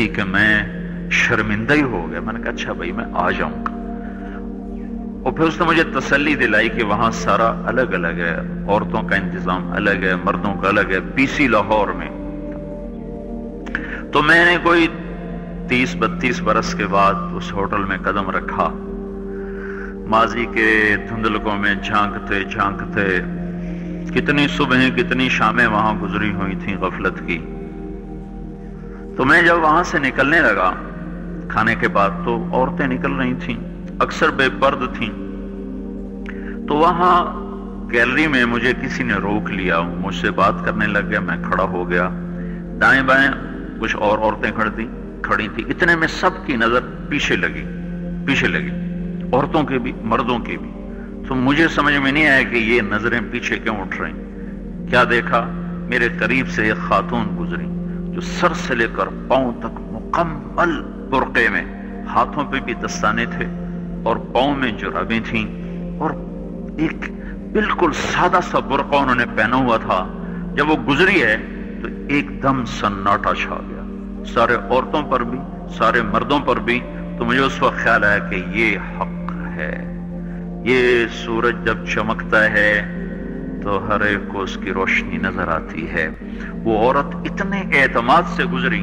دیکھی کہ میں شرمندہ ہی ہو گیا. میں نے کہا اچھا بھائی میں آ جاؤں گا. اور پھر اس نے مجھے تسلی دلائی کہ وہاں سارا الگ الگ ہے، عورتوں کا انتظام الگ ہے، مردوں کا الگ ہے، PC لاہور میں. تو میں نے کوئی 30-32 برس کے بعد اس ہوٹل میں قدم رکھا. ماضی کے دھندلکوں میں جھانکتے جھانکتے کتنی صبحیں کتنی شامیں وہاں گزری ہوئی تھیں غفلت کی. تو میں جب وہاں سے نکلنے لگا کھانے کے بعد تو عورتیں نکل رہی تھیں، اکثر بے پرد تھیں. تو وہاں گیلری میں مجھے کسی نے روک لیا، مجھ سے بات کرنے لگ گیا. میں کھڑا ہو گیا. دائیں بائیں کچھ اور عورتیں کھڑی تھی. اتنے میں سب کی نظر پیچھے لگی، عورتوں کے بھی مردوں کے بھی. تو مجھے سمجھ میں نہیں آیا کہ یہ نظریں پیچھے کیوں اٹھ رہی. کیا دیکھا، میرے قریب سے ایک خاتون گزری جو سر سے لے کر پاؤں تک مکمل برقعے میں، ہاتھوں پہ بھی دستانے تھے اور پاؤں میں جرابیں تھیں، اور ایک بالکل سادہ سا برقع انہوں نے پہنا ہوا تھا. جب وہ گزری ہے تو ایک دم سناٹا چھا گیا، سارے عورتوں پر بھی سارے مردوں پر بھی. تو مجھے اس وقت خیال آیا کہ یہ حق ہے. یہ سورج جب چمکتا ہے تو ہر ایک کو اس کی روشنی نظر آتی ہے. وہ عورت اتنے اعتماد سے گزری،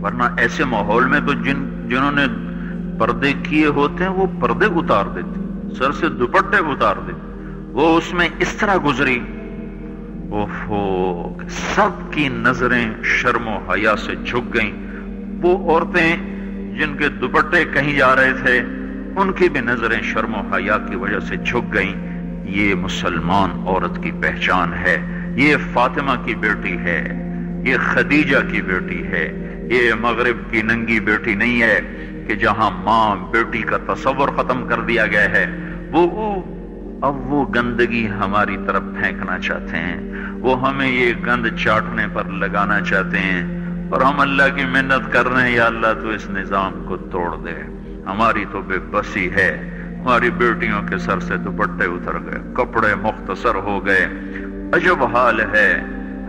ورنہ ایسے ماحول میں تو جنہوں نے پردے کیے ہوتے ہیں وہ پردے اتار دیتے، سر سے دوپٹے اتار دیتے. وہ اس میں اس طرح گزری، اوہو، سب کی نظریں شرم و حیا سے جھک گئیں. وہ عورتیں جن کے دوپٹے کہیں جا رہے تھے ان کی بھی نظریں شرم و حیا کی وجہ سے جھک گئیں. یہ مسلمان عورت کی پہچان ہے. یہ فاطمہ کی بیٹی ہے، یہ خدیجہ کی بیٹی ہے. یہ مغرب کی ننگی بیٹی نہیں ہے کہ جہاں ماں بیٹی کا تصور ختم کر دیا گیا ہے. اب وہ گندگی ہماری طرف پھینکنا چاہتے ہیں، وہ ہمیں یہ گند چاٹنے پر لگانا چاہتے ہیں، اور ہم اللہ کی منت کر رہے ہیں یا اللہ تو اس نظام کو توڑ دے. ہماری تو بے بسی ہے. ہماری بیٹیوں کے سر سے دوپٹے اتر گئے، کپڑے مختصر ہو گئے. عجب حال ہے.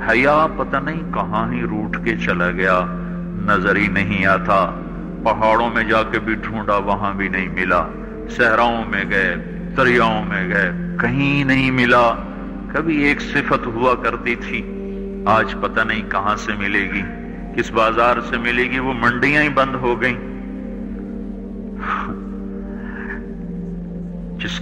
حیا پتہ نہیں کہاں ہی روٹ کے چلا گیا، نظر ہی نہیں آتا. پہاڑوں میں جا کے بھی ڈھونڈا، وہاں بھی نہیں ملا. صحراؤں میں گئے، دریاؤں میں گئے، کہیں نہیں ملا. کبھی ایک صفت ہوا کرتی تھی، آج پتہ نہیں کہاں سے ملے گی، کس بازار سے ملے گی. وہ منڈیاں ہی بند ہو گئیں. جس